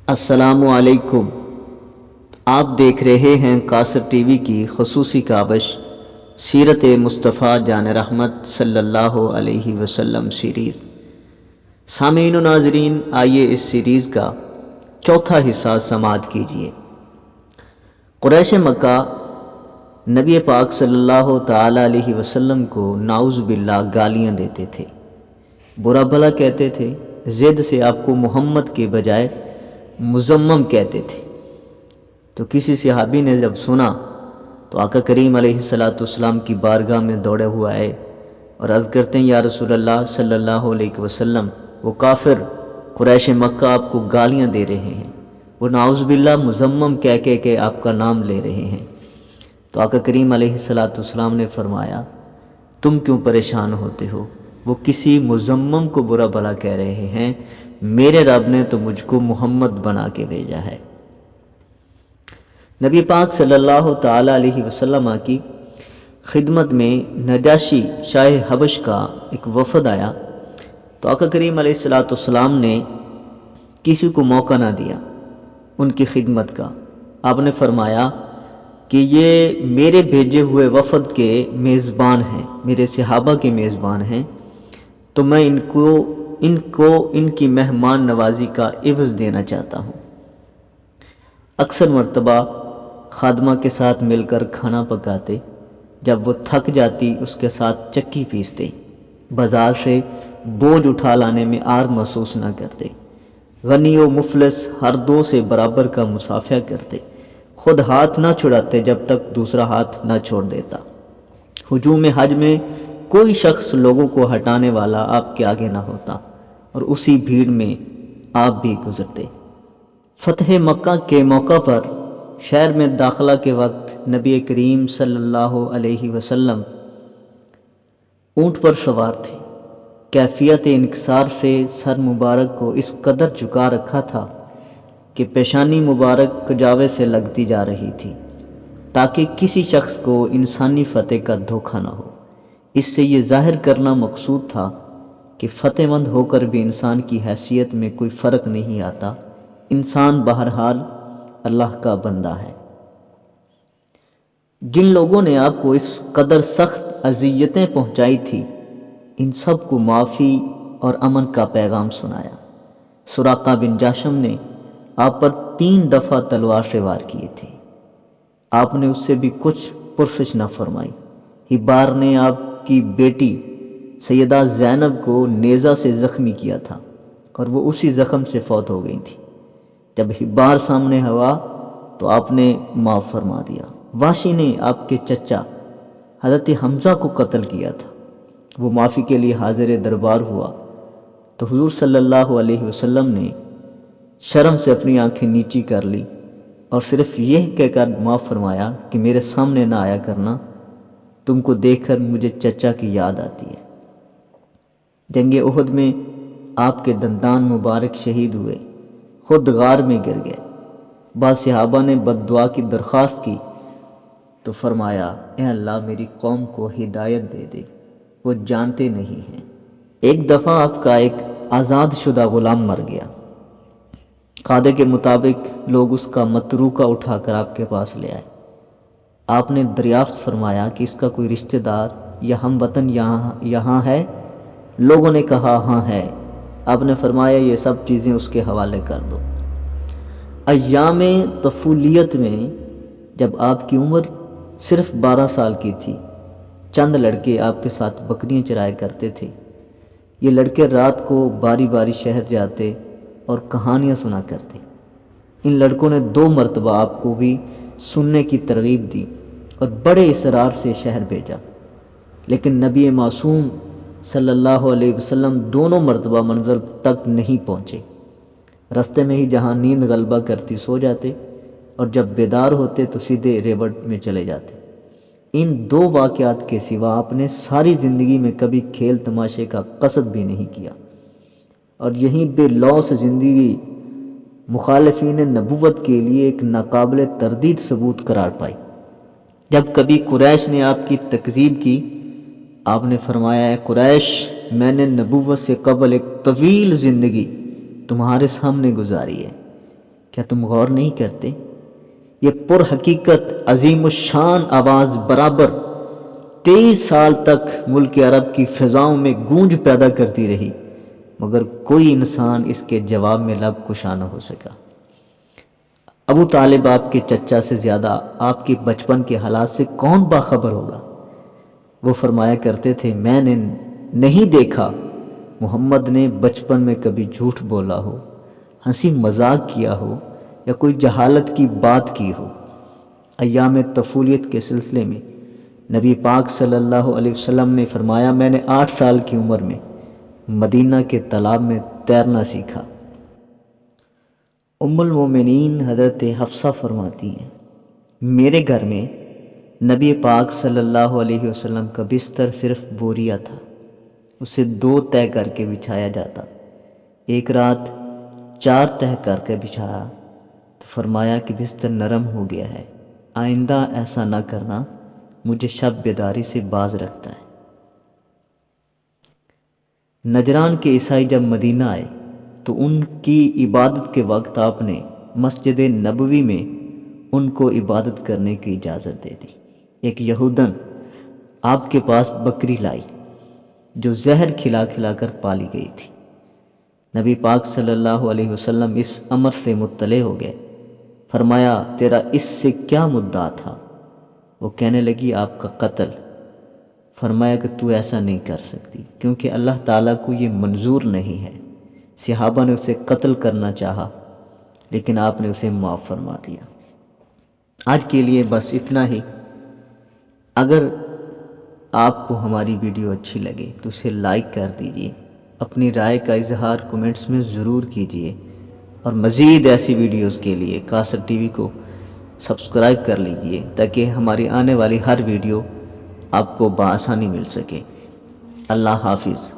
السلام علیکم۔ آپ دیکھ رہے ہیں قاصر ٹی وی کی خصوصی کاوش سیرت مصطفیٰ جان رحمت صلی اللہ علیہ وسلم سیریز۔ سامعین و ناظرین، آئیے اس سیریز کا چوتھا حصہ سماعت کیجیے۔ قریش مکہ نبی پاک صلی اللہ تعالی علیہ وسلم کو نعوذ باللہ گالیاں دیتے تھے، برا بھلا کہتے تھے، ضد سے آپ کو محمد کے بجائے مزمم کہتے تھے۔ تو کسی صحابی نے جب سنا تو آقا کریم علیہ السلام کی بارگاہ میں دوڑے ہوا آئے اور عرض کرتے ہیں، یا رسول اللہ صلی اللہ علیہ وسلم، وہ کافر قریش مکہ آپ کو گالیاں دے رہے ہیں، وہ نعوذ باللہ مزمم کہہ کے آپ کا نام لے رہے ہیں۔ تو آقا کریم علیہ السلام نے فرمایا، تم کیوں پریشان ہوتے ہو؟ وہ کسی مزمم کو برا بھلا کہہ رہے ہیں، میرے رب نے تو مجھ کو محمد بنا کے بھیجا ہے۔ نبی پاک صلی اللہ تعالی علیہ وسلم کی خدمت میں نجاشی شاہ حبش کا ایک وفد آیا، تو آقا کریم علیہ السلام نے کسی کو موقع نہ دیا ان کی خدمت کا۔ آپ نے فرمایا کہ یہ میرے بھیجے ہوئے وفد کے میزبان ہیں، میرے صحابہ کے میزبان ہیں، تو میں ان کی مہمان نوازی کا عوض دینا چاہتا ہوں۔ اکثر مرتبہ خادمہ کے ساتھ مل کر کھانا پکاتے، جب وہ تھک جاتی اس کے ساتھ چکی پیستے، بازار سے بوجھ اٹھا لانے میں آر محسوس نہ کرتے، غنی و مفلس ہر دو سے برابر کا مصافحہ کرتے، خود ہاتھ نہ چھڑاتے جب تک دوسرا ہاتھ نہ چھوڑ دیتا۔ ہجوم حج میں کوئی شخص لوگوں کو ہٹانے والا آپ کے آگے نہ ہوتا اور اسی بھیڑ میں آپ بھی گزرتے۔ فتح مکہ کے موقع پر شہر میں داخلہ کے وقت نبی کریم صلی اللہ علیہ وسلم اونٹ پر سوار تھے۔ کیفیت انکسار سے سر مبارک کو اس قدر جھکا رکھا تھا کہ پیشانی مبارک کجاوے سے لگتی جا رہی تھی، تاکہ کسی شخص کو انسانی فتح کا دھوکہ نہ ہو۔ اس سے یہ ظاہر کرنا مقصود تھا کہ فتح مند ہو کر بھی انسان کی حیثیت میں کوئی فرق نہیں آتا، انسان بہرحال اللہ کا بندہ ہے۔ جن لوگوں نے آپ کو اس قدر سخت اذیتیں پہنچائی تھی، ان سب کو معافی اور امن کا پیغام سنایا۔ سراقہ بن جاشم نے آپ پر 3 دفعہ تلوار سے وار کیے تھے، آپ نے اس سے بھی کچھ پرسش نہ فرمائی۔ حبار نے آپ کی بیٹی سیدہ زینب کو نیزہ سے زخمی کیا تھا اور وہ اسی زخم سے فوت ہو گئی تھی۔ جب حبار سامنے ہوا تو آپ نے معاف فرما دیا۔ واشی نے آپ کے چچا حضرت حمزہ کو قتل کیا تھا، وہ معافی کے لیے حاضر دربار ہوا تو حضور صلی اللہ علیہ وسلم نے شرم سے اپنی آنکھیں نیچی کر لی اور صرف یہ کہہ کر معاف فرمایا کہ میرے سامنے نہ آیا کرنا، تم کو دیکھ کر مجھے چچا کی یاد آتی ہے۔ جنگ احد میں آپ کے دندان مبارک شہید ہوئے، خود غار میں گر گئے۔ بعض صحابہ نے بد دعا کی درخواست کی تو فرمایا، اے اللہ میری قوم کو ہدایت دے دے، وہ جانتے نہیں ہیں۔ ایک دفعہ آپ کا ایک آزاد شدہ غلام مر گیا، قاعدے کے مطابق لوگ اس کا متروکہ اٹھا کر آپ کے پاس لے آئے۔ آپ نے دریافت فرمایا کہ اس کا کوئی رشتہ دار یا ہم وطن یہاں ہے؟ لوگوں نے کہا ہاں ہے۔ آپ نے فرمایا یہ سب چیزیں اس کے حوالے کر دو۔ ایام طفولیت میں جب آپ کی عمر صرف 12 سال کی تھی، چند لڑکے آپ کے ساتھ بکریاں چرایا کرتے تھے۔ یہ لڑکے رات کو باری باری شہر جاتے اور کہانیاں سنا کرتے۔ ان لڑکوں نے 2 مرتبہ آپ کو بھی سننے کی ترغیب دی اور بڑے اصرار سے شہر بھیجا، لیکن نبی معصوم صلی اللہ علیہ وسلم دونوں مرتبہ منزل تک نہیں پہنچے۔ رستے میں ہی جہاں نیند غلبہ کرتی سو جاتے اور جب بیدار ہوتے تو سیدھے ریوڑ میں چلے جاتے۔ ان 2 واقعات کے سوا آپ نے ساری زندگی میں کبھی کھیل تماشے کا قصد بھی نہیں کیا، اور یہیں بے لوث زندگی مخالفین نبوت کے لیے ایک ناقابل تردید ثبوت قرار پائی۔ جب کبھی قریش نے آپ کی تکذیب کی، آپ نے فرمایا، اے قریش، میں نے نبوت سے قبل ایک طویل زندگی تمہارے سامنے گزاری ہے، کیا تم غور نہیں کرتے؟ یہ پر حقیقت عظیم الشان آواز برابر 23 سال تک ملک عرب کی فضاؤں میں گونج پیدا کرتی رہی، مگر کوئی انسان اس کے جواب میں لب کشا نہ ہو سکا۔ ابو طالب آپ کے چچا سے زیادہ آپ کے بچپن کے حالات سے کون باخبر ہوگا؟ وہ فرمایا کرتے تھے، میں نے نہیں دیکھا محمد نے بچپن میں کبھی جھوٹ بولا ہو، ہنسی مذاق کیا ہو یا کوئی جہالت کی بات کی ہو۔ ایام طفولیت کے سلسلے میں نبی پاک صلی اللہ علیہ وسلم نے فرمایا، میں نے 8 سال کی عمر میں مدینہ کے تالاب میں تیرنا سیکھا۔ ام المومنین حضرت حفصہ فرماتی ہیں، میرے گھر میں نبی پاک صلی اللہ علیہ وسلم کا بستر صرف بوریا تھا، اسے 2 تہہ کر کے بچھایا جاتا۔ ایک رات 4 تہہ کر کے بچھایا تو فرمایا کہ بستر نرم ہو گیا ہے، آئندہ ایسا نہ کرنا، مجھے شب بیداری سے باز رکھتا ہے۔ نجران کے عیسائی جب مدینہ آئے تو ان کی عبادت کے وقت آپ نے مسجد نبوی میں ان کو عبادت کرنے کی اجازت دے دی۔ ایک یہودن آپ کے پاس بکری لائی جو زہر کھلا کھلا کر پالی گئی تھی۔ نبی پاک صلی اللہ علیہ وسلم اس امر سے مطلع ہو گئے۔ فرمایا، تیرا اس سے کیا مدعا تھا؟ وہ کہنے لگی، آپ کا قتل۔ فرمایا کہ تو ایسا نہیں کر سکتی کیونکہ اللہ تعالیٰ کو یہ منظور نہیں ہے۔ صحابہ نے اسے قتل کرنا چاہا لیکن آپ نے اسے معاف فرما دیا۔ آج کے لیے بس اتنا ہی۔ اگر آپ کو ہماری ویڈیو اچھی لگے تو اسے لائک کر دیجئے، اپنی رائے کا اظہار کومنٹس میں ضرور کیجئے، اور مزید ایسی ویڈیوز کے لیے قاصر ٹی وی کو سبسکرائب کر لیجئے تاکہ ہماری آنے والی ہر ویڈیو آپ کو بآسانی مل سکے۔ اللہ حافظ۔